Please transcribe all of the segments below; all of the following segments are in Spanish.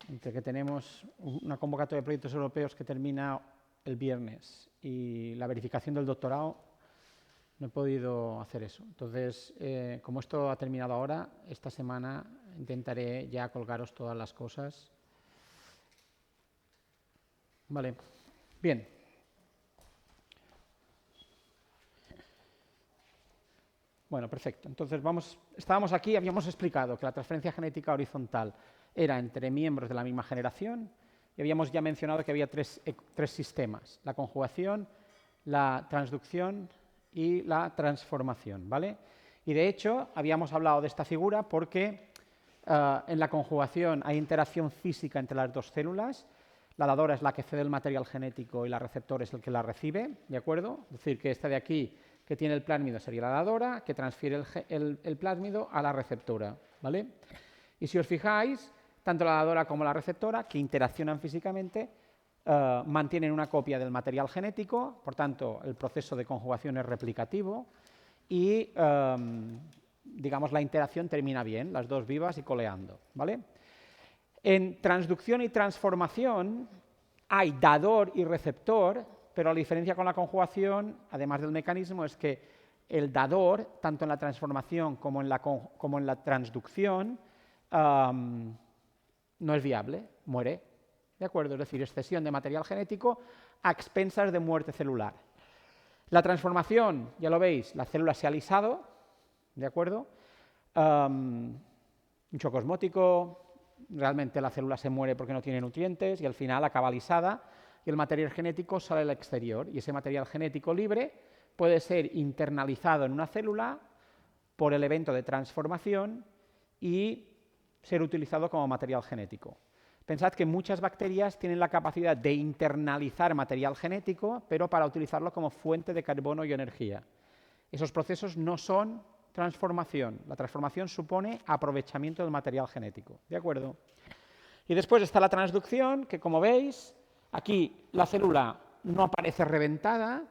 entre que tenemos una convocatoria de proyectos europeos que termina el viernes y la verificación del doctorado, no he podido hacer eso. Entonces, como esto ha terminado ahora, esta semana intentaré ya colgaros todas las cosas. Vale, bien. Bueno, perfecto. Entonces, estábamos aquí, habíamos explicado que la transferencia genética horizontal era entre miembros de la misma generación y habíamos ya mencionado que había tres sistemas: la conjugación, la transducción y la transformación, ¿vale? Y de hecho, habíamos hablado de esta figura porque en la conjugación hay interacción física entre las dos células. La dadora es la que cede el material genético y la receptor es el que la recibe, ¿de acuerdo? Es decir, que esta de aquí, que tiene el plásmido, sería la dadora, que transfiere el plásmido a la receptora, ¿vale? Y si os fijáis, tanto la dadora como la receptora, que interaccionan físicamente, mantienen una copia del material genético, por tanto, el proceso de conjugación es replicativo y, digamos, la interacción termina bien, las dos vivas y coleando, ¿vale? En transducción y transformación hay dador y receptor, pero la diferencia con la conjugación, además del mecanismo, es que el dador, tanto en la transformación como en la transducción, no es viable, muere. ¿De acuerdo? Es decir, excesión de material genético a expensas de muerte celular. La transformación, ya lo veis, la célula se ha alisado, ¿de acuerdo? Un shock osmótico, realmente la célula se muere porque no tiene nutrientes y al final acaba alisada y el material genético sale al exterior. Y ese material genético libre puede ser internalizado en una célula por el evento de transformación y ser utilizado como material genético. Pensad que muchas bacterias tienen la capacidad de internalizar material genético, pero para utilizarlo como fuente de carbono y energía. Esos procesos no son transformación. La transformación supone aprovechamiento del material genético. ¿De acuerdo? Y después está la transducción, que como veis, aquí la célula no aparece reventada,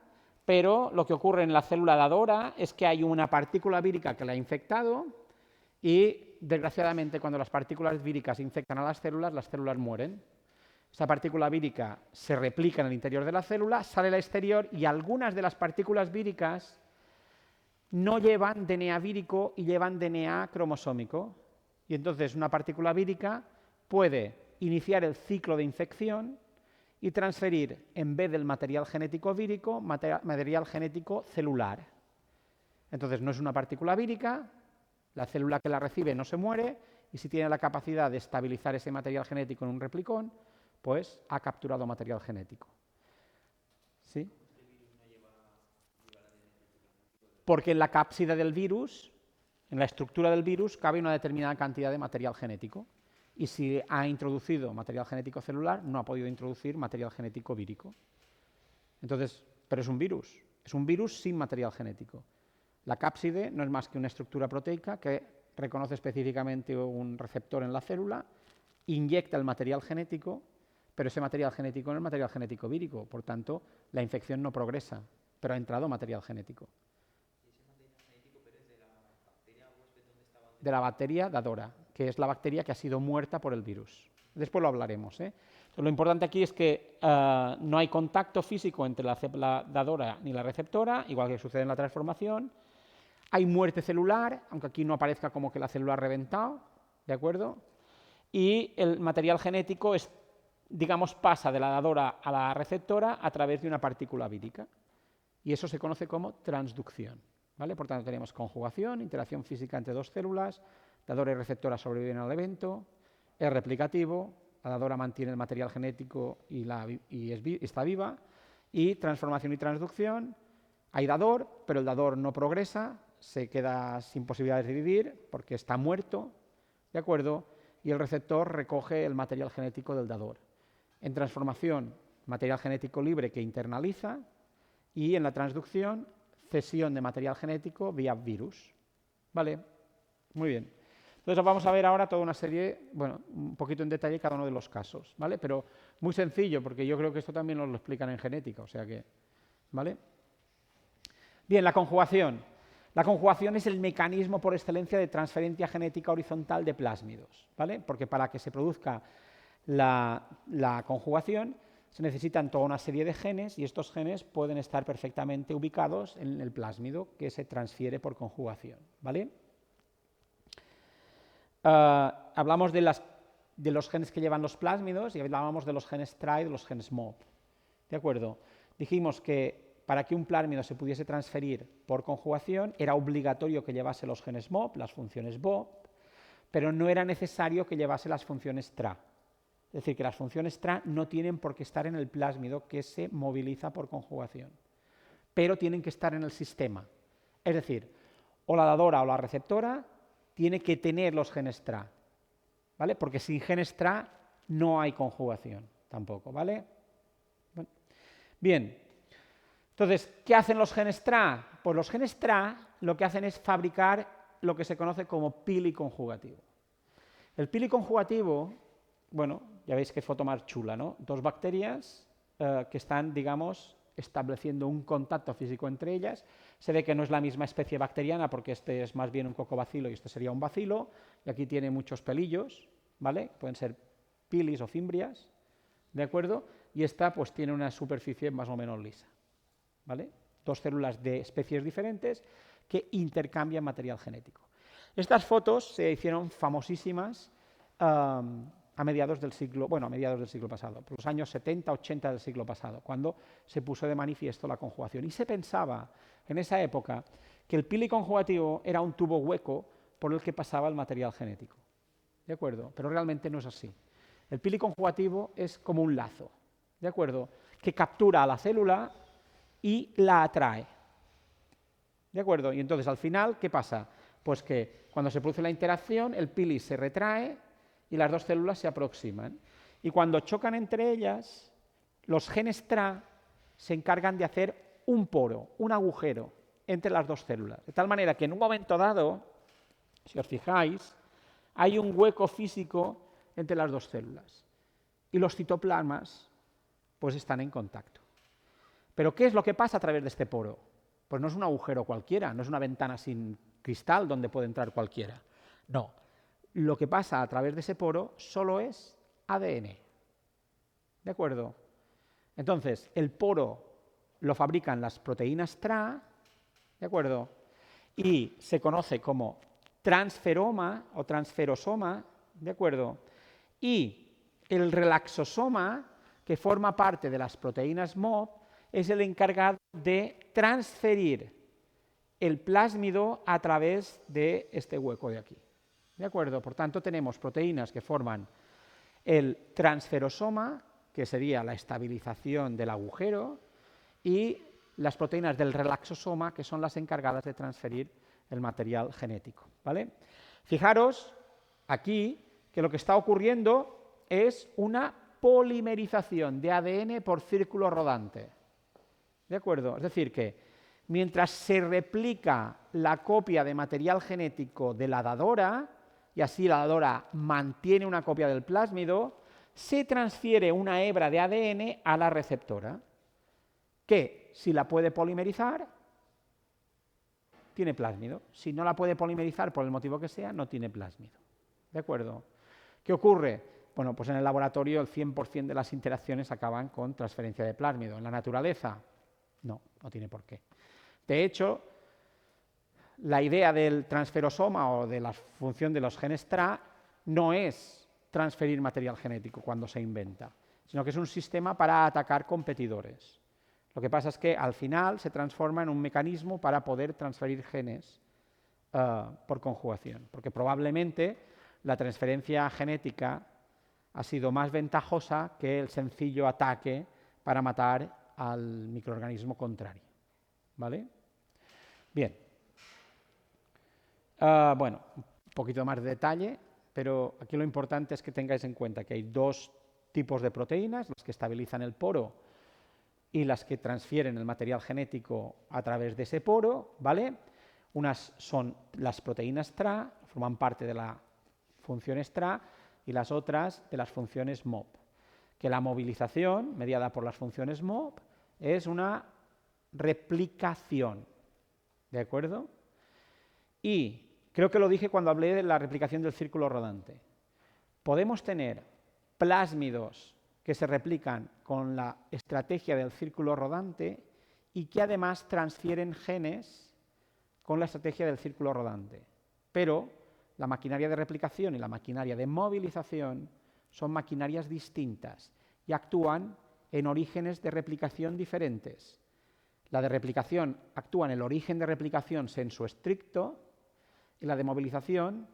pero lo que ocurre en la célula dadora es que hay una partícula vírica que la ha infectado y, desgraciadamente, cuando las partículas víricas infectan a las células mueren. Esa partícula vírica se replica en el interior de la célula, sale al exterior y algunas de las partículas víricas no llevan DNA vírico y llevan DNA cromosómico. Y entonces una partícula vírica puede iniciar el ciclo de infección y transferir, en vez del material genético vírico, material genético celular. Entonces no es una partícula vírica, la célula que la recibe no se muere y si tiene la capacidad de estabilizar ese material genético en un replicón, pues ha capturado material genético. ¿Sí? Porque en la cápside del virus, en la estructura del virus, cabe una determinada cantidad de material genético. Y si ha introducido material genético celular, no ha podido introducir material genético vírico. Entonces, pero es un virus sin material genético. La cápside no es más que una estructura proteica que reconoce específicamente un receptor en la célula, inyecta el material genético, pero ese material genético no es material genético vírico, por tanto, la infección no progresa, pero ha entrado material genético. De la bacteria dadora, que es la bacteria que ha sido muerta por el virus. Después lo hablaremos. Entonces, lo importante aquí es que no hay contacto físico entre la célula dadora ni la receptora, igual que sucede en la transformación. Hay muerte celular, aunque aquí no aparezca como que la célula ha reventado, ¿de acuerdo? Y el material genético pasa de la dadora a la receptora a través de una partícula vírica. Y eso se conoce como transducción. ¿Vale? Por tanto, tenemos conjugación, interacción física entre dos células, dadora y receptora sobreviven al evento, es replicativo, la dadora mantiene el material genético y está viva, y transformación y transducción, hay dador, pero el dador no progresa, se queda sin posibilidades de vivir porque está muerto, ¿de acuerdo? Y el receptor recoge el material genético del dador. En transformación, material genético libre que internaliza, y en la transducción, cesión de material genético vía virus. ¿Vale? Muy bien. Entonces vamos a ver ahora toda una serie, bueno, un poquito en detalle cada uno de los casos, ¿vale? Pero muy sencillo, porque yo creo que esto también nos lo explican en genética, o sea que, ¿vale? Bien, la conjugación. La conjugación es el mecanismo por excelencia de transferencia genética horizontal de plásmidos, ¿vale? Porque para que se produzca la conjugación, se necesitan toda una serie de genes y estos genes pueden estar perfectamente ubicados en el plásmido que se transfiere por conjugación, ¿vale? Hablamos de los genes que llevan los plásmidos y hablábamos de los genes TRA y de los genes MOP, ¿de acuerdo? Dijimos que para que un plásmido se pudiese transferir por conjugación era obligatorio que llevase los genes MOP, las funciones BOP, pero no era necesario que llevase las funciones TRA. Es decir, que las funciones TRA no tienen por qué estar en el plásmido que se moviliza por conjugación, pero tienen que estar en el sistema. Es decir, o la dadora o la receptora tiene que tener los genes TRA, ¿vale? Porque sin genes TRA no hay conjugación tampoco, ¿vale? Bueno. Bien, entonces, ¿qué hacen los genes TRA? Pues los genes TRA lo que hacen es fabricar lo que se conoce como pili conjugativo. El pili conjugativo, bueno, ya veis qué foto más chula, ¿no? Dos bacterias que están, digamos, estableciendo un contacto físico entre ellas. Se ve que no es la misma especie bacteriana porque este es más bien un cocobacilo y este sería un bacilo. Y aquí tiene muchos pelillos, ¿vale? Pueden ser pilis o fimbrias, ¿de acuerdo? Y esta pues tiene una superficie más o menos lisa, ¿vale? Dos células de especies diferentes que intercambian material genético. Estas fotos se hicieron famosísimas a mediados del siglo pasado, por los años 70, 80 del siglo pasado, cuando se puso de manifiesto la conjugación. Y se pensaba en esa época que el pili conjugativo era un tubo hueco por el que pasaba el material genético, ¿de acuerdo? Pero realmente no es así. El pili conjugativo es como un lazo, ¿de acuerdo? Que captura a la célula y la atrae, ¿de acuerdo? Y entonces al final, ¿qué pasa? Pues que cuando se produce la interacción, el pili se retrae y las dos células se aproximan. Y cuando chocan entre ellas, los genes TRA se encargan de hacer un poro, un agujero entre las dos células. De tal manera que en un momento dado, si os fijáis, hay un hueco físico entre las dos células. Y los citoplasmas pues están en contacto. ¿Pero qué es lo que pasa a través de este poro? Pues no es un agujero cualquiera, no es una ventana sin cristal donde puede entrar cualquiera. No. Lo que pasa a través de ese poro solo es ADN. ¿De acuerdo? Entonces, el poro lo fabrican las proteínas TRA, ¿de acuerdo? Y se conoce como transferoma o transferosoma, ¿de acuerdo? Y el relaxosoma, que forma parte de las proteínas MOP, es el encargado de transferir el plásmido a través de este hueco de aquí. ¿De acuerdo? Por tanto, tenemos proteínas que forman el transferosoma, que sería la estabilización del agujero, y las proteínas del relaxosoma, que son las encargadas de transferir el material genético, ¿vale? Fijaros aquí que lo que está ocurriendo es una polimerización de ADN por círculo rodante. ¿De acuerdo? Es decir, que mientras se replica la copia de material genético de la dadora, y así la dadora mantiene una copia del plásmido, se transfiere una hebra de ADN a la receptora, que si la puede polimerizar, tiene plásmido. Si no la puede polimerizar por el motivo que sea, no tiene plásmido. ¿De acuerdo? ¿Qué ocurre? Bueno, pues en el laboratorio el 100% de las interacciones acaban con transferencia de plásmido. En la naturaleza, no tiene por qué. De hecho, la idea del transferosoma o de la función de los genes TRA no es transferir material genético cuando se inventa, sino que es un sistema para atacar competidores. Lo que pasa es que al final se transforma en un mecanismo para poder transferir genes por conjugación, porque probablemente la transferencia genética ha sido más ventajosa que el sencillo ataque para matar al microorganismo contrario. ¿Vale? Bien. Bueno, un poquito más de detalle, pero aquí lo importante es que tengáis en cuenta que hay dos tipos de proteínas, las que estabilizan el poro y las que transfieren el material genético a través de ese poro, ¿vale? Unas son las proteínas TRA, forman parte de la función TRA, y las otras de las funciones MOP. Que la movilización, mediada por las funciones MOP, es una replicación, ¿de acuerdo? Y creo que lo dije cuando hablé de la replicación del círculo rodante. Podemos tener plásmidos que se replican con la estrategia del círculo rodante y que además transfieren genes con la estrategia del círculo rodante. Pero la maquinaria de replicación y la maquinaria de movilización son maquinarias distintas y actúan en orígenes de replicación diferentes. La de replicación actúa en el origen de replicación sensu stricto y la de movilización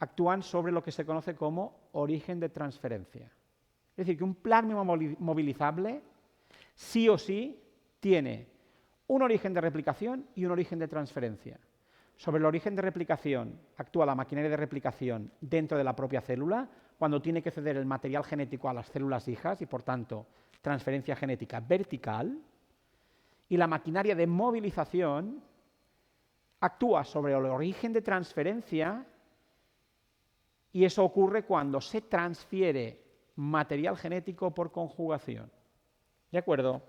actúan sobre lo que se conoce como origen de transferencia. Es decir, que un plásmido movilizable sí o sí tiene un origen de replicación y un origen de transferencia. Sobre el origen de replicación actúa la maquinaria de replicación dentro de la propia célula, cuando tiene que ceder el material genético a las células hijas y, por tanto, transferencia genética vertical. Y la maquinaria de movilización actúa sobre el origen de transferencia y eso ocurre cuando se transfiere material genético por conjugación. ¿De acuerdo?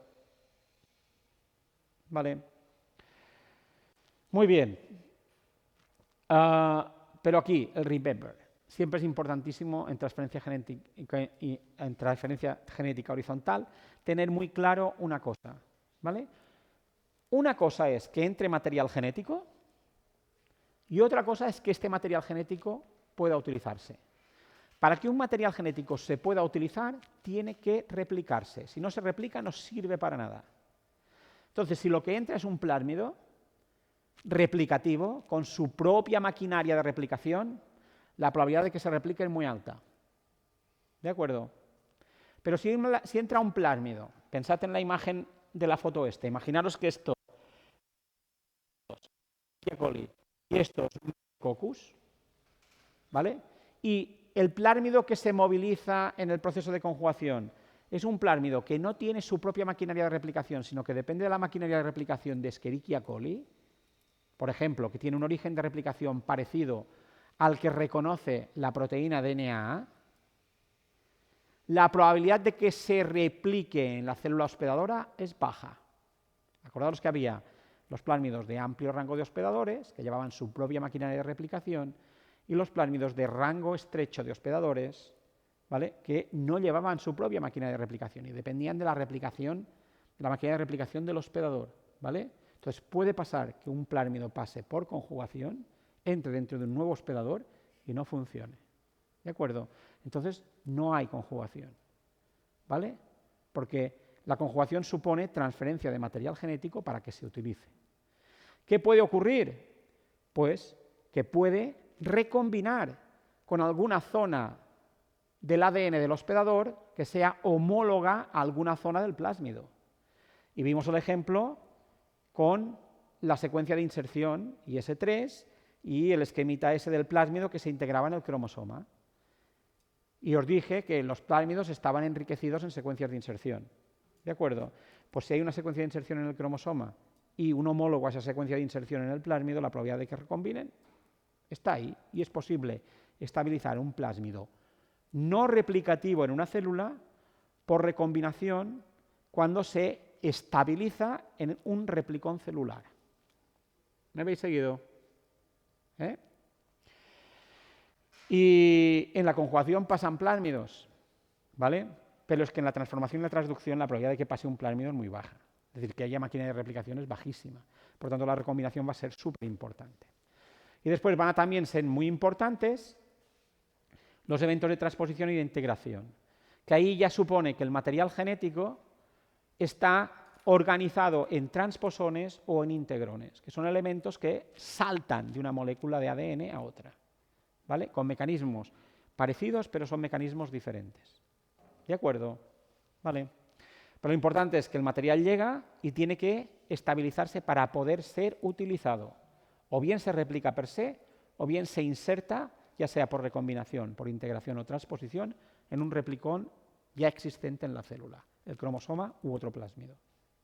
Vale. Muy bien. Pero aquí, el remember. Siempre es importantísimo en transferencia genética horizontal tener muy claro una cosa. ¿Vale? Una cosa es que entre material genético y otra cosa es que este material genético pueda utilizarse. Para que un material genético se pueda utilizar, tiene que replicarse. Si no se replica, no sirve para nada. Entonces, si lo que entra es un plásmido replicativo, con su propia maquinaria de replicación, la probabilidad de que se replique es muy alta. ¿De acuerdo? Pero si entra un plásmido, pensad en la imagen de la foto esta, imaginaros que esto es coli y esto es un coccus, ¿vale? Y el plásmido que se moviliza en el proceso de conjugación es un plásmido que no tiene su propia maquinaria de replicación, sino que depende de la maquinaria de replicación de Escherichia coli, por ejemplo, que tiene un origen de replicación parecido al que reconoce la proteína DNA, la probabilidad de que se replique en la célula hospedadora es baja. Acordaos que había los plásmidos de amplio rango de hospedadores, que llevaban su propia maquinaria de replicación, y los plásmidos de rango estrecho de hospedadores, ¿vale?, que no llevaban su propia maquinaria de replicación y dependían de la replicación, de la maquinaria de replicación del hospedador, ¿vale? Entonces puede pasar que un plásmido pase por conjugación, entre dentro de un nuevo hospedador y no funcione. ¿De acuerdo? Entonces no hay conjugación, ¿vale? Porque la conjugación supone transferencia de material genético para que se utilice. ¿Qué puede ocurrir? Pues que puede recombinar con alguna zona del ADN del hospedador que sea homóloga a alguna zona del plásmido. Y vimos el ejemplo con la secuencia de inserción IS3 y el esquemita ese del plásmido que se integraba en el cromosoma. Y os dije que los plásmidos estaban enriquecidos en secuencias de inserción. ¿De acuerdo? Pues si hay una secuencia de inserción en el cromosoma y un homólogo a esa secuencia de inserción en el plásmido, la probabilidad de que recombinen está ahí y es posible estabilizar un plásmido no replicativo en una célula por recombinación cuando se estabiliza en un replicón celular. ¿Me habéis seguido? Y en la conjugación pasan plásmidos, ¿vale? Pero es que en la transformación y la transducción la probabilidad de que pase un plásmido es muy baja. Es decir, que haya máquina de replicación es bajísima. Por tanto, la recombinación va a ser súper importante. Y después van a también ser muy importantes los eventos de transposición y de integración, que ahí ya supone que el material genético está organizado en transposones o en integrones, que son elementos que saltan de una molécula de ADN a otra, ¿vale? Con mecanismos parecidos, pero son mecanismos diferentes. ¿De acuerdo? ¿Vale? Pero lo importante es que el material llega y tiene que estabilizarse para poder ser utilizado. O bien se replica per se, o bien se inserta, ya sea por recombinación, por integración o transposición, en un replicón ya existente en la célula, el cromosoma u otro plásmido.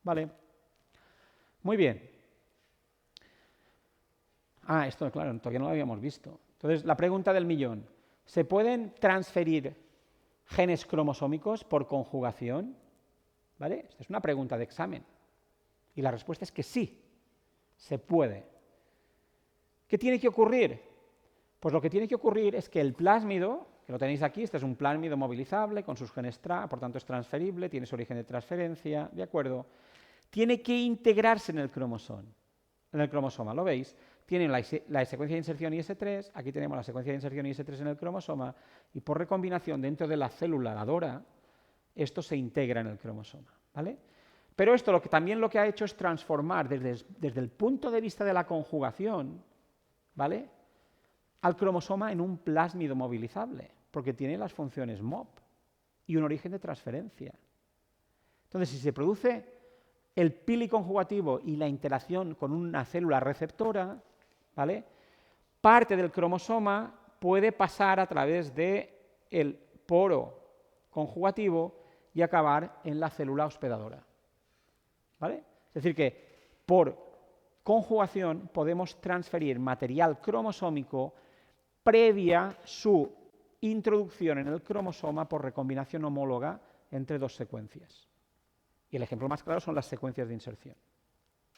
¿Vale? Muy bien. Esto, claro, todavía no lo habíamos visto. Entonces, la pregunta del millón. ¿Se pueden transferir genes cromosómicos por conjugación? ¿Vale? Esta es una pregunta de examen. Y la respuesta es que sí, se puede. ¿Qué tiene que ocurrir? Pues lo que tiene que ocurrir es que el plásmido que lo tenéis aquí, este es un plásmido movilizable con sus genes TRA, por tanto es transferible, tiene su origen de transferencia, ¿de acuerdo? Tiene que integrarse en el cromosoma, ¿lo veis? Tiene la secuencia de inserción IS3, aquí tenemos la secuencia de inserción IS3 en el cromosoma, y por recombinación dentro de la célula ladora, esto se integra en el cromosoma, ¿vale? Pero esto también lo que ha hecho es transformar desde el punto de vista de la conjugación, ¿vale?, al cromosoma en un plásmido movilizable, porque tiene las funciones MOP y un origen de transferencia. Entonces, si se produce el pili conjugativo y la interacción con una célula receptora, ¿vale?, parte del cromosoma puede pasar a través del poro conjugativo y acabar en la célula hospedadora, ¿vale? Es decir, que por conjugación podemos transferir material cromosómico previa su introducción en el cromosoma por recombinación homóloga entre dos secuencias. Y el ejemplo más claro son las secuencias de inserción.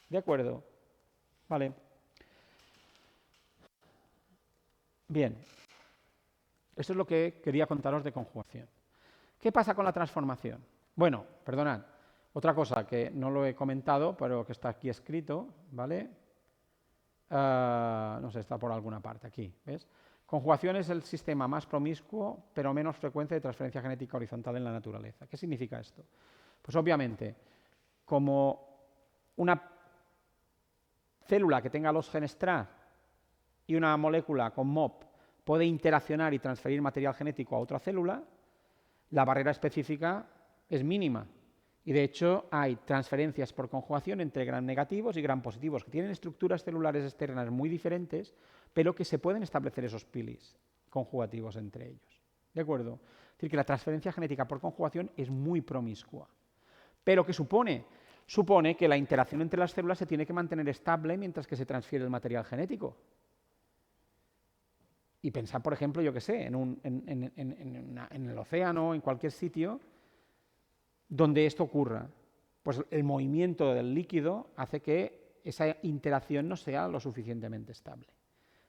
¿De acuerdo? Vale. Bien. Esto es lo que quería contaros de conjugación. ¿Qué pasa con la transformación? Bueno, perdonad, otra cosa que no lo he comentado, pero que está aquí escrito, ¿vale? No sé, está por alguna parte aquí, ¿ves? Conjugación es el sistema más promiscuo, pero menos frecuente de transferencia genética horizontal en la naturaleza. ¿Qué significa esto? Pues obviamente, como una célula que tenga los genes TRA y una molécula con MOP puede interaccionar y transferir material genético a otra célula, la barrera específica es mínima. Y de hecho hay transferencias por conjugación entre gram negativos y gram positivos, que tienen estructuras celulares externas muy diferentes, pero que se pueden establecer esos pilis conjugativos entre ellos. ¿De acuerdo? Es decir, que la transferencia genética por conjugación es muy promiscua. ¿Pero qué supone? Supone que la interacción entre las células se tiene que mantener estable mientras que se transfiere el material genético. Y pensad, por ejemplo, yo qué sé, en el océano, en cualquier sitio donde esto ocurra. Pues el movimiento del líquido hace que esa interacción no sea lo suficientemente estable.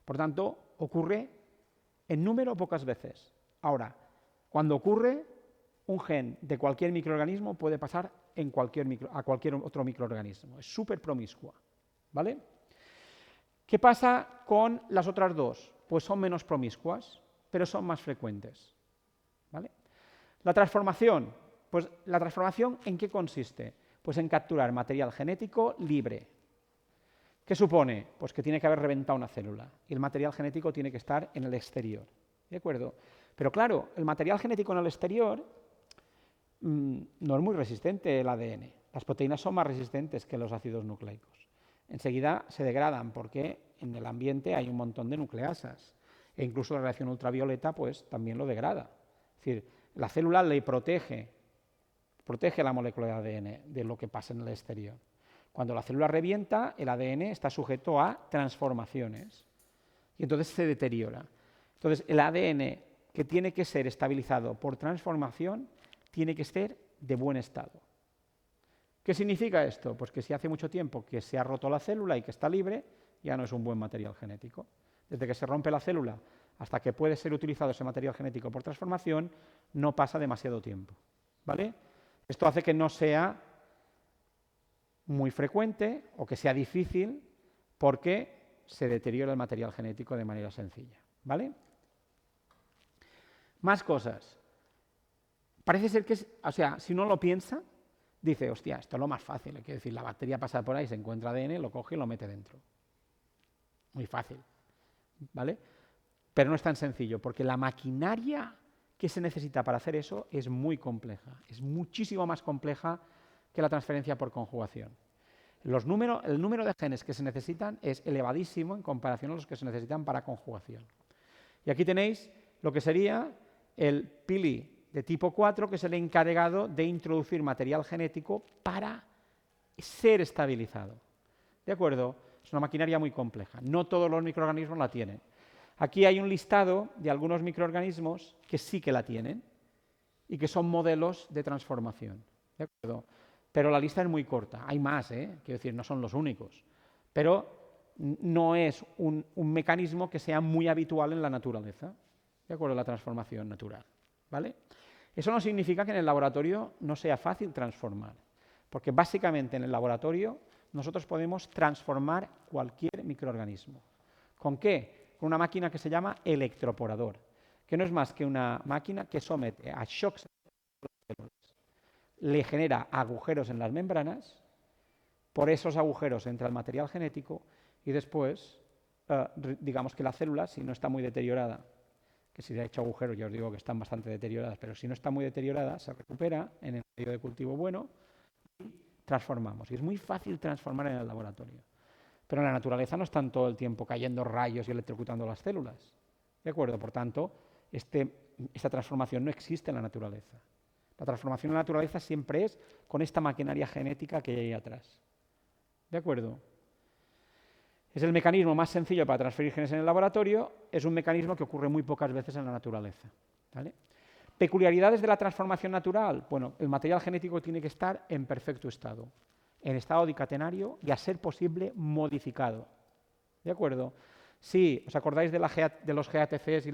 Por tanto, ocurre en número pocas veces. Ahora, cuando ocurre, un gen de cualquier microorganismo puede pasar a cualquier otro microorganismo. Es súper promiscua, ¿vale? ¿Qué pasa con las otras dos? Pues son menos promiscuas, pero son más frecuentes, ¿vale? La transformación. Pues la transformación, ¿en qué consiste? Pues en capturar material genético libre. ¿Qué supone? Pues que tiene que haber reventado una célula y el material genético tiene que estar en el exterior. ¿De acuerdo? Pero claro, el material genético en el exterior no es muy resistente el ADN. Las proteínas son más resistentes que los ácidos nucleicos. Enseguida se degradan porque en el ambiente hay un montón de nucleasas e incluso la radiación ultravioleta pues también lo degrada. Es decir, la célula le protege la molécula de ADN de lo que pasa en el exterior. Cuando la célula revienta, el ADN está sujeto a transformaciones y entonces se deteriora. Entonces, el ADN que tiene que ser estabilizado por transformación tiene que ser de buen estado. ¿Qué significa esto? Pues que si hace mucho tiempo que se ha roto la célula y que está libre, ya no es un buen material genético. Desde que se rompe la célula hasta que puede ser utilizado ese material genético por transformación, no pasa demasiado tiempo, ¿vale? Esto hace que no sea muy frecuente o que sea difícil porque se deteriora el material genético de manera sencilla, ¿vale? Más cosas. Parece ser que, si uno lo piensa, dice, hostia, esto es lo más fácil. Quiero decir, la bacteria pasa por ahí, se encuentra ADN, lo coge y lo mete dentro. Muy fácil, ¿vale? Pero no es tan sencillo, porque la maquinaria que se necesita para hacer eso es muy compleja. Es muchísimo más compleja que la transferencia por conjugación. El número de genes que se necesitan es elevadísimo en comparación a los que se necesitan para conjugación. Y aquí tenéis lo que sería el pili de tipo 4, que es el encargado de introducir material genético para ser estabilizado. ¿De acuerdo? Es una maquinaria muy compleja. No todos los microorganismos la tienen. Aquí hay un listado de algunos microorganismos que sí que la tienen y que son modelos de transformación. ¿De acuerdo? Pero la lista es muy corta. Hay más, quiero decir, no son los únicos. Pero no es un mecanismo que sea muy habitual en la naturaleza. ¿de acuerdo? La transformación natural, ¿vale? Eso no significa que en el laboratorio no sea fácil transformar, porque básicamente en el laboratorio nosotros podemos transformar cualquier microorganismo. ¿Con qué? Con una máquina que se llama electroporador, que no es más que una máquina que somete a shocks, le genera agujeros en las membranas, por esos agujeros entra el material genético y después, digamos que la célula, si no está muy deteriorada, que si se ha hecho agujeros, ya os digo que están bastante deterioradas, pero si no está muy deteriorada, se recupera en el medio de cultivo bueno y transformamos. Y es muy fácil transformar en el laboratorio. Pero en la naturaleza no están todo el tiempo cayendo rayos y electrocutando las células. ¿De acuerdo? Por tanto, esta transformación no existe en la naturaleza. La transformación en la naturaleza siempre es con esta maquinaria genética que hay ahí atrás. ¿De acuerdo? Es el mecanismo más sencillo para transferir genes en el laboratorio, es un mecanismo que ocurre muy pocas veces en la naturaleza, ¿vale? Peculiaridades de la transformación natural. Bueno, el material genético tiene que estar en perfecto estado, en estado dicatenario y, a ser posible, modificado. ¿De acuerdo? Si os acordáis de los GATCs y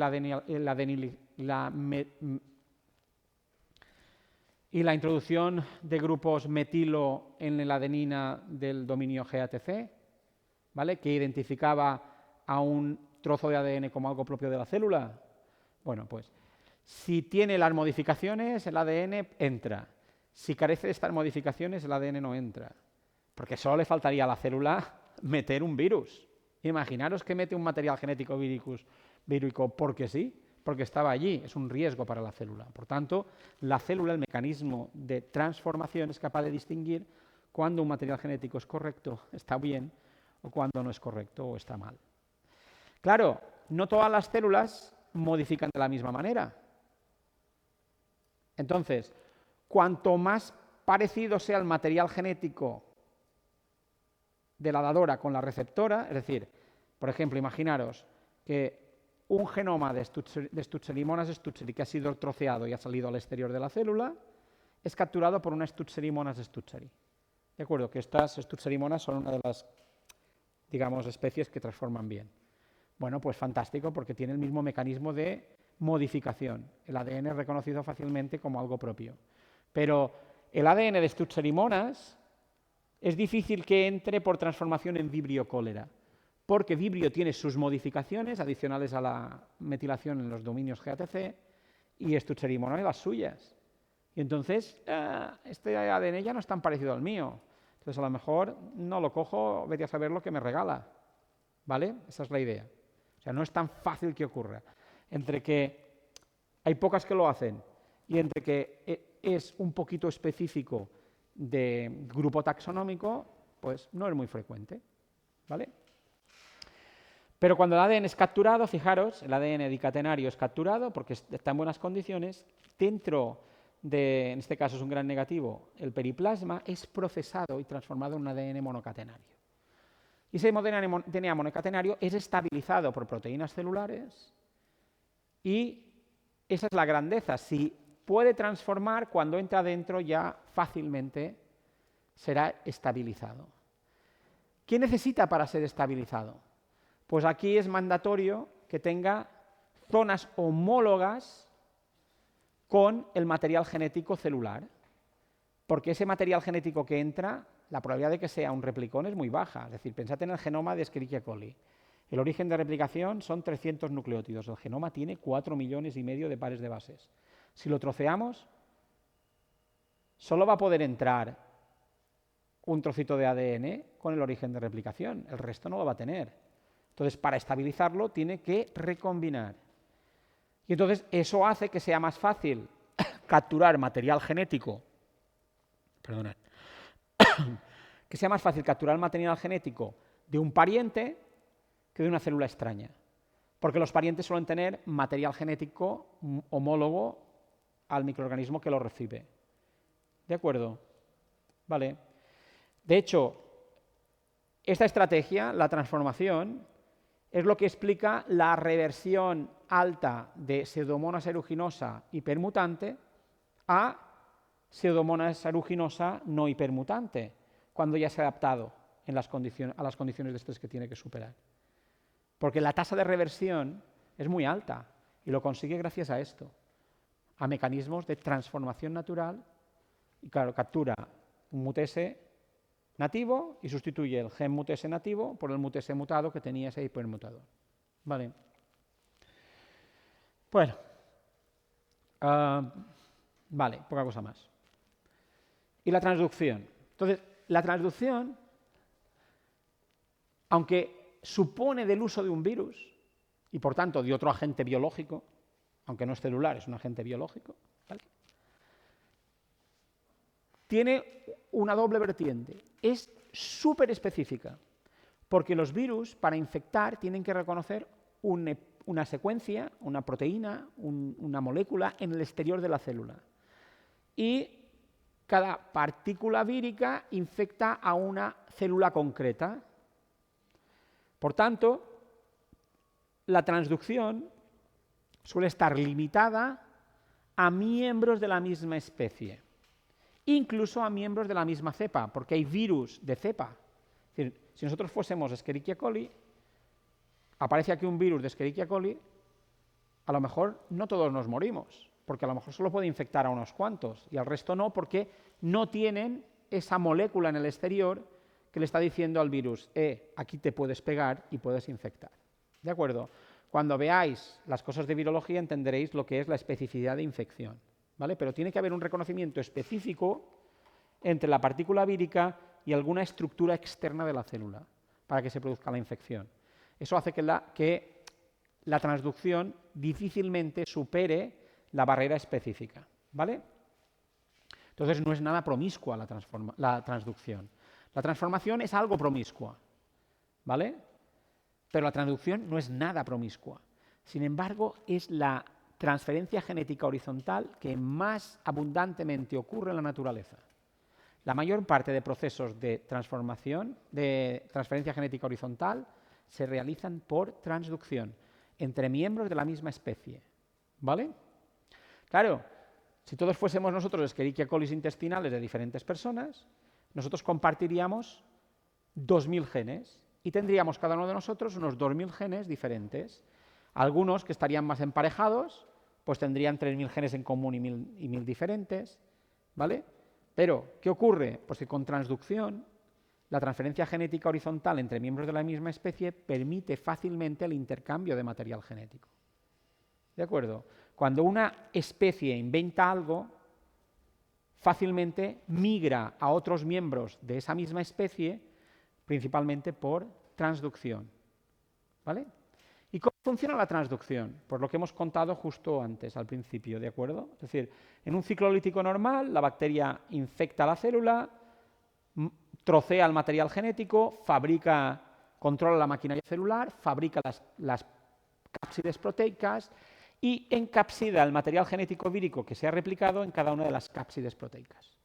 la introducción de grupos metilo en la adenina del dominio GATC, ¿vale? Que identificaba a un trozo de ADN como algo propio de la célula. Bueno, pues si tiene las modificaciones, el ADN entra. Si carece de estas modificaciones, el ADN no entra. Porque solo le faltaría a la célula meter un virus. Imaginaros que mete un material genético vírico porque sí, porque estaba allí. Es un riesgo para la célula. Por tanto, la célula, el mecanismo de transformación, es capaz de distinguir cuando un material genético es correcto, está bien, o cuando no es correcto o está mal. Claro, no todas las células modifican de la misma manera. Entonces, cuanto más parecido sea el material genético de la dadora con la receptora, es decir, por ejemplo, imaginaros que un genoma de Stutzerimonas stutzeri que ha sido troceado y ha salido al exterior de la célula es capturado por una Stutzerimonas stutzeri. ¿De acuerdo? Que estas Stutzerimonas son una de las, digamos, especies que transforman bien. Bueno, pues fantástico, porque tiene el mismo mecanismo de modificación. El ADN es reconocido fácilmente como algo propio. Pero el ADN de Stutzerimonas es difícil que entre por transformación en Vibrio cólera, porque Vibrio tiene sus modificaciones adicionales a la metilación en los dominios GATC y Stutzerimonas las suyas. Y entonces, este ADN ya no es tan parecido al mío. Entonces, a lo mejor no lo cojo, vete a saber lo que me regala. ¿Vale? Esa es la idea. O sea, no es tan fácil que ocurra. Entre que hay pocas que lo hacen y entre que es un poquito específico de grupo taxonómico, pues no es muy frecuente. ¿Vale? Pero cuando el ADN es capturado, fijaros, el ADN dicatenario es capturado porque está en buenas condiciones, dentro de, en este caso es un gran negativo, el periplasma es procesado y transformado en un ADN monocatenario. Y ese DNA monocatenario es estabilizado por proteínas celulares y esa es la grandeza. Si puede transformar, cuando entra adentro ya fácilmente será estabilizado. ¿Qué necesita para ser estabilizado? Pues aquí es mandatorio que tenga zonas homólogas con el material genético celular, porque ese material genético que entra, la probabilidad de que sea un replicón es muy baja. Es decir, pensad en el genoma de Escherichia coli. El origen de replicación son 300 nucleótidos. El genoma tiene 4,5 millones de pares de bases. Si lo troceamos, solo va a poder entrar un trocito de ADN con el origen de replicación. El resto no lo va a tener. Entonces, para estabilizarlo, tiene que recombinar. Y entonces, eso hace que sea más fácil capturar material genético. Perdonad. Que sea más fácil capturar el material genético de un pariente que de una célula extraña. Porque los parientes suelen tener material genético homólogo al microorganismo que lo recibe. ¿De acuerdo? Vale. De hecho, esta estrategia, la transformación, es lo que explica la reversión alta de Pseudomonas aeruginosa hipermutante a Pseudomonas aeruginosa no hipermutante, cuando ya se ha adaptado a las condiciones de estrés que tiene que superar. Porque la tasa de reversión es muy alta. Y lo consigue gracias a esto, a mecanismos de transformación natural. Y claro, captura un mutS nativo y sustituye el gen mutS nativo por el mutS mutado que tenía ese hipermutador. Vale. Bueno. Vale, poca cosa más. Y la transducción. Entonces, la transducción, aunque supone del uso de un virus y por tanto de otro agente biológico, aunque no es celular, es un agente biológico, ¿vale?, tiene una doble vertiente. Es súper específica, porque los virus, para infectar, tienen que reconocer una secuencia, una proteína, una molécula en el exterior de la célula. Y cada partícula vírica infecta a una célula concreta. Por tanto, la transducción suele estar limitada a miembros de la misma especie, incluso a miembros de la misma cepa, porque hay virus de cepa. Es decir, si nosotros fuésemos Escherichia coli, aparece aquí un virus de Escherichia coli, a lo mejor no todos nos morimos, porque a lo mejor solo puede infectar a unos cuantos y al resto no, porque no tienen esa molécula en el exterior que le está diciendo al virus, aquí te puedes pegar y puedes infectar. ¿De acuerdo? Cuando veáis las cosas de virología entenderéis lo que es la especificidad de infección, ¿vale? Pero tiene que haber un reconocimiento específico entre la partícula vírica y alguna estructura externa de la célula para que se produzca la infección. Eso hace que la transducción difícilmente supere la barrera específica, ¿vale? Entonces no es nada promiscua la transducción. La transformación es algo promiscua, ¿vale? Pero la transducción no es nada promiscua. Sin embargo, es la transferencia genética horizontal que más abundantemente ocurre en la naturaleza. La mayor parte de procesos de transformación, de transferencia genética horizontal, se realizan por transducción entre miembros de la misma especie, ¿vale? Claro, si todos fuésemos nosotros Escherichia coli intestinales de diferentes personas, nosotros compartiríamos 2000 genes y tendríamos cada uno de nosotros unos 2000 genes diferentes. Algunos que estarían más emparejados, pues tendrían 3000 genes en común y 1000 diferentes, ¿vale? Pero, ¿qué ocurre? Pues que con transducción, la transferencia genética horizontal entre miembros de la misma especie permite fácilmente el intercambio de material genético. ¿De acuerdo? Cuando una especie inventa algo, fácilmente migra a otros miembros de esa misma especie, principalmente por transducción, ¿vale? ¿Y cómo funciona la transducción? Pues lo que hemos contado justo antes, al principio, ¿de acuerdo? Es decir, en un ciclo lítico normal, la bacteria infecta la célula, trocea el material genético, controla la maquinaria celular, fabrica las cápsides proteicas y encapsida el material genético vírico que se ha replicado en cada una de las cápsides proteicas.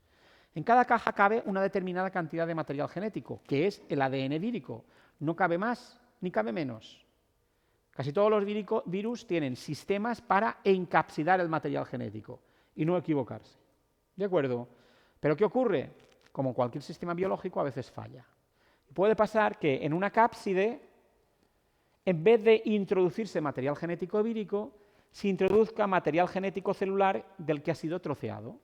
En cada caja cabe una determinada cantidad de material genético, que es el ADN vírico. No cabe más ni cabe menos. Casi todos los virus tienen sistemas para encapsidar el material genético y no equivocarse. ¿De acuerdo? ¿Pero qué ocurre? Como cualquier sistema biológico, a veces falla. Puede pasar que en una cápside, en vez de introducirse material genético vírico, se introduzca material genético celular del que ha sido troceado.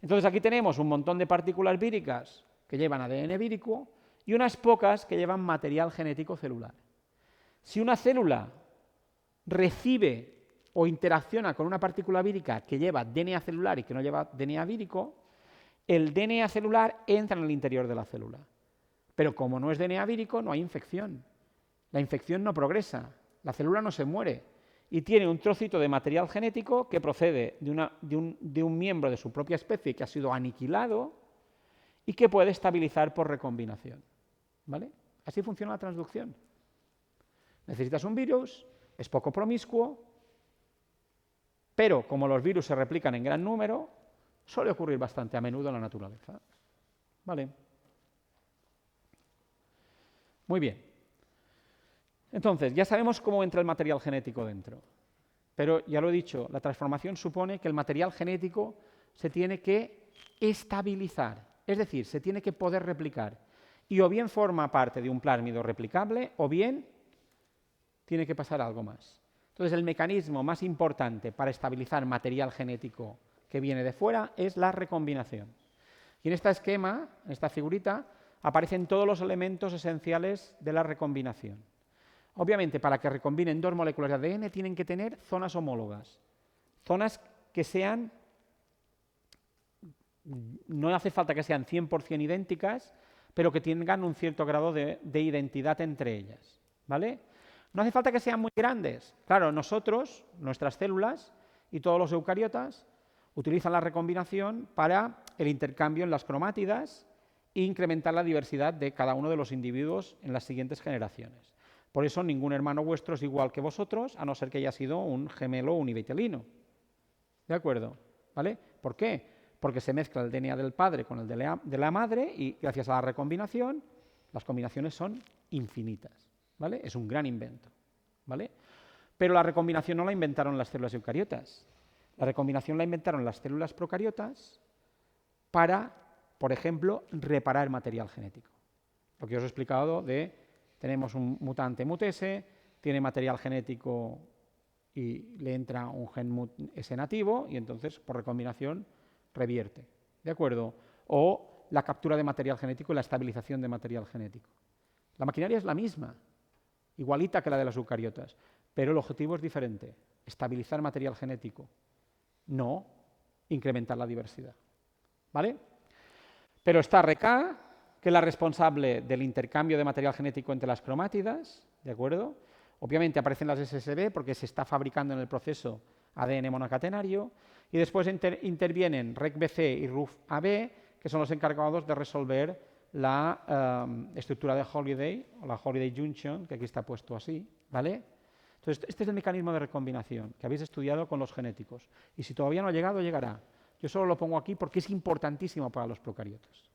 Entonces aquí tenemos un montón de partículas víricas que llevan ADN vírico y unas pocas que llevan material genético celular. Si una célula recibe o interacciona con una partícula vírica que lleva DNA celular y que no lleva DNA vírico, el DNA celular entra en el interior de la célula. Pero como no es DNA vírico, no hay infección. La infección no progresa, la célula no se muere y tiene un trocito de material genético que procede de un miembro de su propia especie que ha sido aniquilado y que puede estabilizar por recombinación, ¿vale? Así funciona la transducción. Necesitas un virus, es poco promiscuo, pero como los virus se replican en gran número, suele ocurrir bastante a menudo en la naturaleza. ¿Vale? Muy bien. Entonces, ya sabemos cómo entra el material genético dentro. Pero, ya lo he dicho, la transformación supone que el material genético se tiene que estabilizar, es decir, se tiene que poder replicar. Y o bien forma parte de un plásmido replicable, o bien tiene que pasar algo más. Entonces, el mecanismo más importante para estabilizar material genético que viene de fuera es la recombinación. Y en este esquema, en esta figurita, aparecen todos los elementos esenciales de la recombinación. Obviamente, para que recombinen dos moléculas de ADN tienen que tener zonas homólogas. Zonas que sean, no hace falta que sean 100% idénticas, pero que tengan un cierto grado de identidad entre ellas, ¿vale? No hace falta que sean muy grandes. Claro, nosotros, nuestras células y todos los eucariotas utilizan la recombinación para el intercambio en las cromátidas e incrementar la diversidad de cada uno de los individuos en las siguientes generaciones. Por eso ningún hermano vuestro es igual que vosotros, a no ser que haya sido un gemelo univitelino. ¿De acuerdo? ¿Vale? ¿Por qué? Porque se mezcla el DNA del padre con el de la madre y gracias a la recombinación, las combinaciones son infinitas. ¿Vale? Es un gran invento. ¿Vale? Pero la recombinación no la inventaron las células eucariotas. La recombinación la inventaron las células procariotas para, por ejemplo, reparar material genético. Lo que os he explicado de tenemos un mutante mutese, tiene material genético y le entra un gen S nativo y entonces por recombinación revierte. ¿De acuerdo? O la captura de material genético y la estabilización de material genético. La maquinaria es la misma, igualita que la de las eucariotas, pero el objetivo es diferente, estabilizar material genético, no incrementar la diversidad. ¿Vale? Pero está RK, que es la responsable del intercambio de material genético entre las cromátidas, ¿de acuerdo? Obviamente aparecen las SSB porque se está fabricando en el proceso ADN monocatenario, y después intervienen REC-BC y RUF-AB, que son los encargados de resolver la estructura de Holiday, o la Holiday Junction, que aquí está puesto así, ¿vale? Entonces, este es el mecanismo de recombinación que habéis estudiado con los genéticos. Y si todavía no ha llegado, llegará. Yo solo lo pongo aquí porque es importantísimo para los procariotas.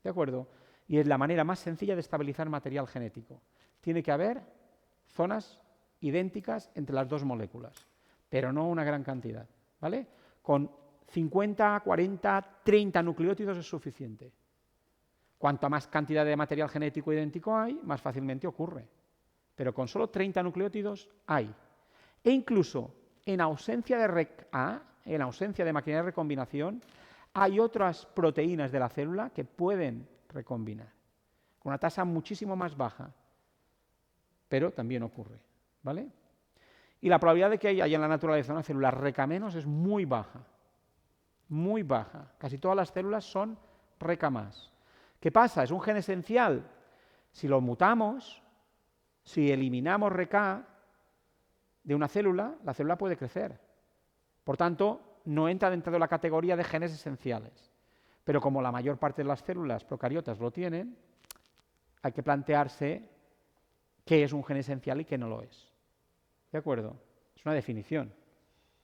¿De acuerdo? Y es la manera más sencilla de estabilizar material genético. Tiene que haber zonas idénticas entre las dos moléculas, pero no una gran cantidad, ¿vale? Con 50, 40, 30 nucleótidos es suficiente. Cuanta más cantidad de material genético idéntico hay, más fácilmente ocurre. Pero con solo 30 nucleótidos hay. E incluso en ausencia de REC-A, en ausencia de maquinaria de recombinación, hay otras proteínas de la célula que pueden recombinar, con una tasa muchísimo más baja, pero también ocurre, ¿vale? Y la probabilidad de que haya en la naturaleza una célula RECA- es muy baja, muy baja. Casi todas las células son RECA+. ¿Qué pasa? ¿Es un gen esencial? Si lo mutamos, si eliminamos RECA de una célula, la célula puede crecer. Por tanto, no entra dentro de la categoría de genes esenciales. Pero como la mayor parte de las células procariotas lo tienen, hay que plantearse qué es un gen esencial y qué no lo es. ¿De acuerdo? Es una definición.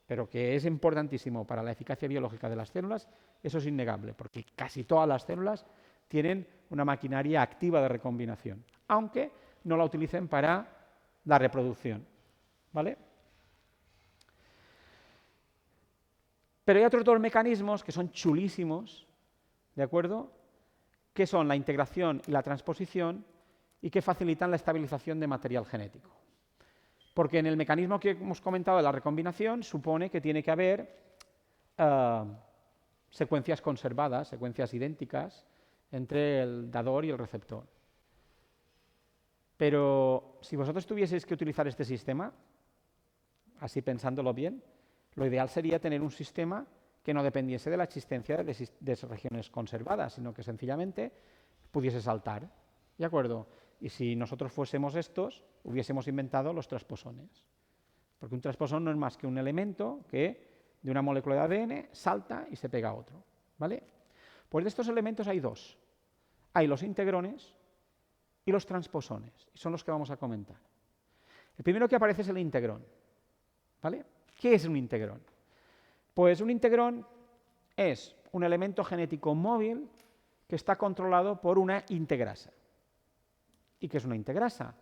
Pero que es importantísimo para la eficacia biológica de las células, eso es innegable, porque casi todas las células tienen una maquinaria activa de recombinación, aunque no la utilicen para la reproducción. ¿Vale? Pero hay otros dos mecanismos que son chulísimos, ¿de acuerdo? Que son la integración y la transposición y que facilitan la estabilización de material genético. Porque en el mecanismo que hemos comentado de la recombinación supone que tiene que haber secuencias conservadas, secuencias idénticas entre el dador y el receptor. Pero si vosotros tuvieseis que utilizar este sistema, así pensándolo bien, lo ideal sería tener un sistema que no dependiese de la existencia de regiones conservadas, sino que sencillamente pudiese saltar. ¿De acuerdo? Y si nosotros fuésemos estos, hubiésemos inventado los transposones. Porque un transposón no es más que un elemento que de una molécula de ADN salta y se pega a otro. ¿Vale? Pues de estos elementos hay dos. Hay los integrones y los transposones. Y son los que vamos a comentar. El primero que aparece es el integrón. ¿Vale? ¿Qué es un integrón? Pues un integrón es un elemento genético móvil que está controlado por una integrasa. ¿Y qué es una integrasa?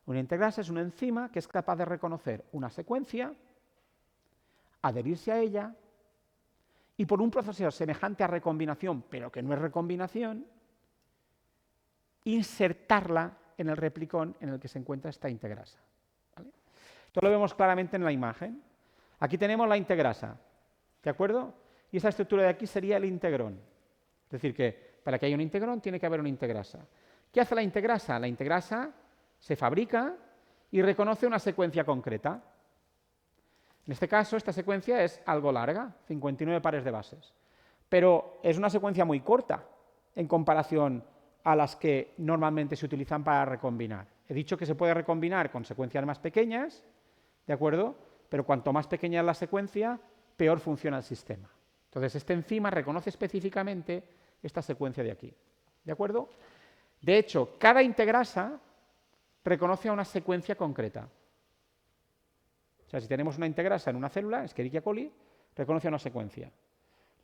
Una integrasa es una enzima que es capaz de reconocer una secuencia, adherirse a ella y por un proceso semejante a recombinación, pero que no es recombinación, insertarla en el replicón en el que se encuentra esta integrasa. ¿Vale? Esto lo vemos claramente en la imagen. Aquí tenemos la integrasa, ¿de acuerdo? Y esa estructura de aquí sería el integrón. Es decir, que para que haya un integrón tiene que haber una integrasa. ¿Qué hace la integrasa? La integrasa se fabrica y reconoce una secuencia concreta. En este caso, esta secuencia es algo larga, 59 pares de bases. Pero es una secuencia muy corta en comparación a las que normalmente se utilizan para recombinar. He dicho que se puede recombinar con secuencias más pequeñas, ¿de acuerdo? Pero cuanto más pequeña es la secuencia, peor funciona el sistema. Entonces, este enzima reconoce específicamente esta secuencia de aquí, ¿de acuerdo? De hecho, cada integrasa reconoce a una secuencia concreta. O sea, si tenemos una integrasa en una célula, Escherichia coli, reconoce a una secuencia.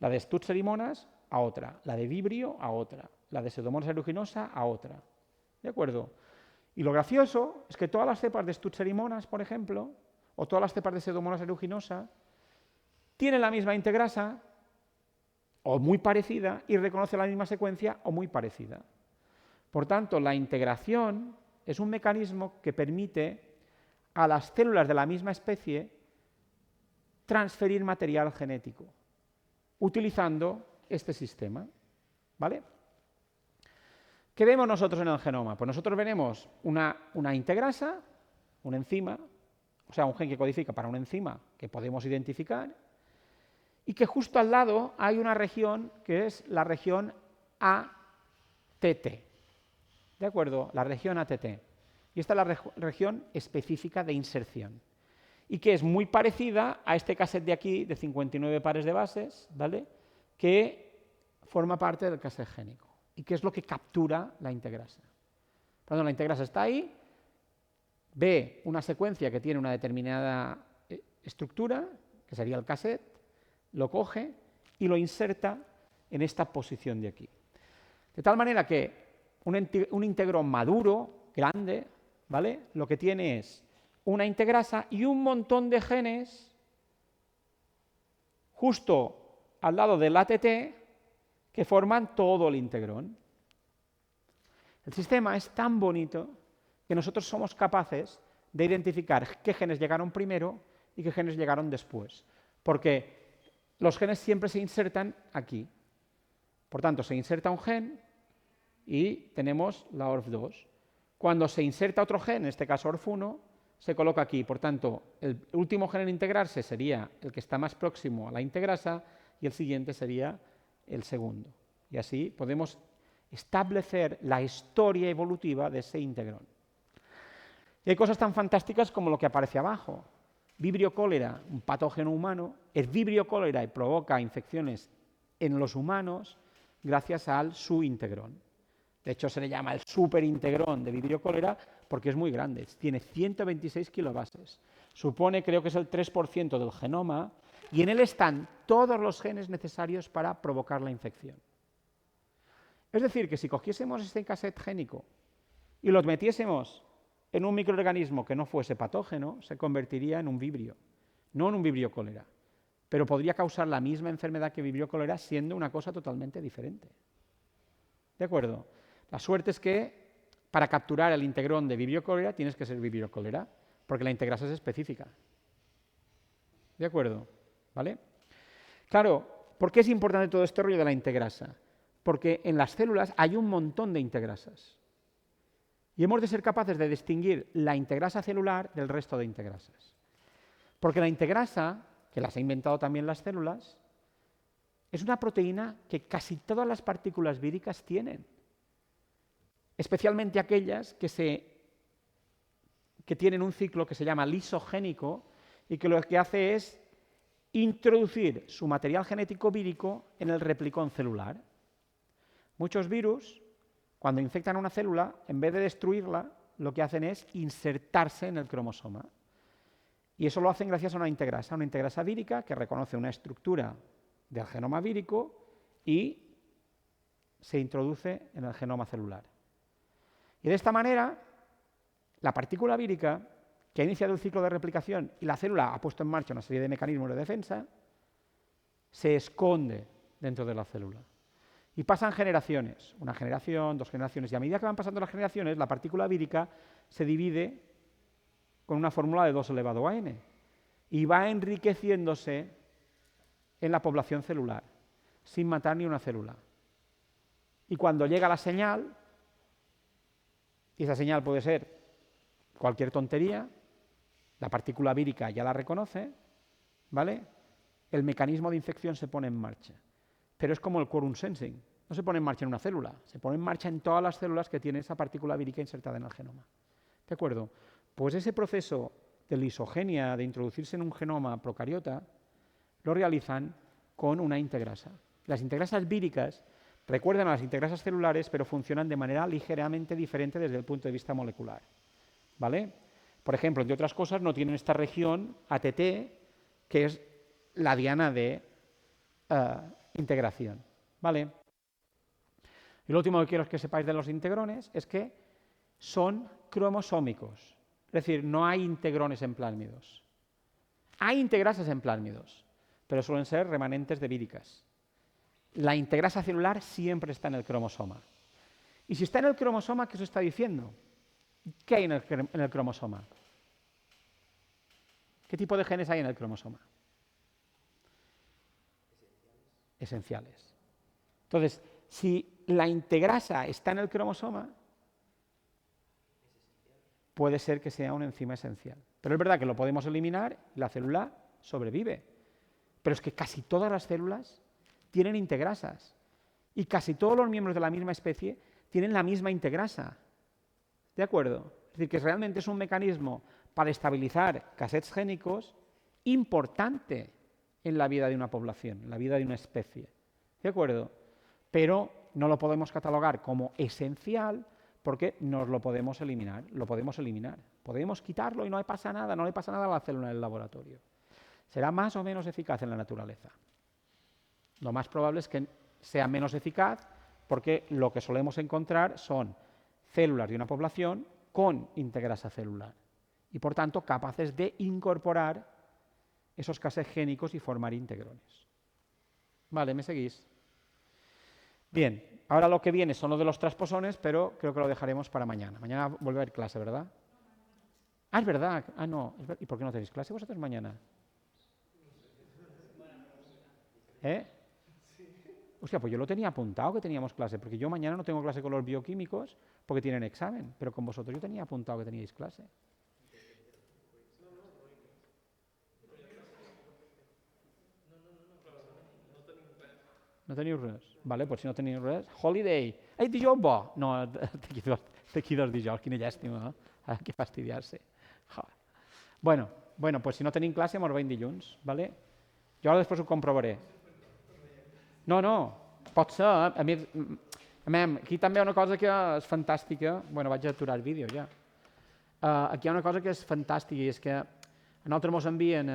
La de Stutzer y Monas a otra, la de Vibrio a otra, la de Pseudomonas aeruginosa a otra. ¿De acuerdo? Y lo gracioso es que todas las cepas de Stutzer y Monas, por ejemplo, o todas las cepas de Pseudomonas aeruginosa, tienen la misma integrasa o muy parecida y reconoce la misma secuencia o muy parecida. Por tanto, la integración es un mecanismo que permite a las células de la misma especie transferir material genético utilizando este sistema, ¿vale? ¿Qué vemos nosotros en el genoma? Pues nosotros veremos una integrasa, una enzima, o sea, un gen que codifica para una enzima que podemos identificar, y que justo al lado hay una región que es la región ATT, ¿de acuerdo? La región ATT. Y esta es la región específica de inserción. Y que es muy parecida a este cassette de aquí, de 59 pares de bases, ¿vale? Que forma parte del cassette génico. ¿Y qué es lo que captura la integrasa? Cuando la integrasa está ahí, ve una secuencia que tiene una determinada estructura, que sería el cassette, lo coge y lo inserta en esta posición de aquí. De tal manera que un integrón maduro, grande, ¿vale? Lo que tiene es una integrasa y un montón de genes justo al lado del ATT que forman todo el integrón. El sistema es tan bonito que nosotros somos capaces de identificar qué genes llegaron primero y qué genes llegaron después, porque los genes siempre se insertan aquí. Por tanto, se inserta un gen y tenemos la ORF2. Cuando se inserta otro gen, en este caso ORF1, se coloca aquí. Por tanto, el último gen en integrarse sería el que está más próximo a la integrasa y el siguiente sería el segundo. Y así podemos establecer la historia evolutiva de ese integrón. Y hay cosas tan fantásticas como lo que aparece abajo. Vibrio cólera, un patógeno humano, es Vibrio cólera y provoca infecciones en los humanos gracias al su integrón. De hecho, se le llama el superintegrón de Vibrio cólera porque es muy grande, tiene 126 kilobases. Supone, creo que es el 3% del genoma, y en él están todos los genes necesarios para provocar la infección. Es decir, que si cogiésemos este cassette génico y lo metiésemos en un microorganismo que no fuese patógeno, se convertiría en un vibrio, no en un vibrio cólera, pero podría causar la misma enfermedad que vibrio cólera siendo una cosa totalmente diferente. ¿De acuerdo? La suerte es que para capturar el integrón de vibrio cólera tienes que ser vibrio cólera, porque la integrasa es específica. ¿De acuerdo? ¿Vale? Claro, ¿por qué es importante todo este rollo de la integrasa? Porque en las células hay un montón de integrasas. Y hemos de ser capaces de distinguir la integrasa celular del resto de integrasas. Porque la integrasa, que las ha inventado también las células, es una proteína que casi todas las partículas víricas tienen. Especialmente aquellas que tienen un ciclo que se llama lisogénico y que lo que hace es introducir su material genético vírico en el replicón celular. Muchos virus, cuando infectan una célula, en vez de destruirla, lo que hacen es insertarse en el cromosoma. Y eso lo hacen gracias a una integrasa vírica que reconoce una estructura del genoma vírico y se introduce en el genoma celular. Y de esta manera, la partícula vírica, que ha iniciado el ciclo de replicación y la célula ha puesto en marcha una serie de mecanismos de defensa, se esconde dentro de la célula. Y pasan generaciones, una generación, 2 generaciones, y a medida que van pasando las generaciones, la partícula vírica se divide con una fórmula de 2 elevado a n y va enriqueciéndose en la población celular, sin matar ni una célula. Y cuando llega la señal, y esa señal puede ser cualquier tontería, la partícula vírica ya la reconoce, ¿vale? El mecanismo de infección se pone en marcha. Pero es como el quorum sensing, no se pone en marcha en una célula, se pone en marcha en todas las células que tiene esa partícula vírica insertada en el genoma. ¿De acuerdo? Pues ese proceso de lisogenia, de introducirse en un genoma procariota, lo realizan con una integrasa. Las integrasas víricas recuerdan a las integrasas celulares, pero funcionan de manera ligeramente diferente desde el punto de vista molecular, ¿vale? Por ejemplo, entre otras cosas, no tienen esta región ATT, que es la diana de integración, ¿vale? Y lo último que quiero que sepáis de los integrones es que son cromosómicos, es decir, no hay integrones en plásmidos. Hay integrasas en plásmidos, pero suelen ser remanentes de víricas. La integrasa celular siempre está en el cromosoma. Y si está en el cromosoma, ¿qué os está diciendo? ¿Qué hay en el cromosoma? ¿Qué tipo de genes hay en el cromosoma? Esenciales. Entonces, si la integrasa está en el cromosoma, puede ser que sea una enzima esencial. Pero es verdad que lo podemos eliminar y la célula sobrevive. Pero es que casi todas las células tienen integrasas. Y casi todos los miembros de la misma especie tienen la misma integrasa. ¿De acuerdo? Es decir, que realmente es un mecanismo para estabilizar cassettes génicos importante en la vida de una población, en la vida de una especie. ¿De acuerdo? Pero no lo podemos catalogar como esencial porque nos lo podemos eliminar. Lo podemos eliminar. Podemos quitarlo y no le pasa nada, no le pasa nada a la célula del laboratorio. Será más o menos eficaz en la naturaleza. Lo más probable es que sea menos eficaz porque lo que solemos encontrar son células de una población con integrasa celular y, por tanto, capaces de incorporar esos cassettes génicos y formar integrones. Vale, ¿me seguís? Bien, ahora lo que viene son lo de los transposones, pero creo que lo dejaremos para mañana. Mañana vuelve a haber clase, ¿verdad? Ah, es verdad. Ah, no. ¿Y por qué no tenéis clase vosotros mañana? ¿Eh? Hostia, pues yo lo tenía apuntado que teníamos clase, porque yo mañana no tengo clase con los bioquímicos porque tienen examen, pero con vosotros yo tenía apuntado que teníais clase. No teniu res? Vale, pues si no teniu res, holiday. Ei, dijous bo! No, d'aquí dos dijous, quina llàstima, no? Que fastidiar-se. Bueno, pues si no tenim classe, mos veiem dilluns, vale? Jo ara després ho comprovaré. No, pot ser. A mi, aquí també hi ha una cosa que és fantàstica. Bueno, vaig aturar el vídeo ja. Aquí hi ha una cosa que és fantàstica i és que a nosaltres ens envien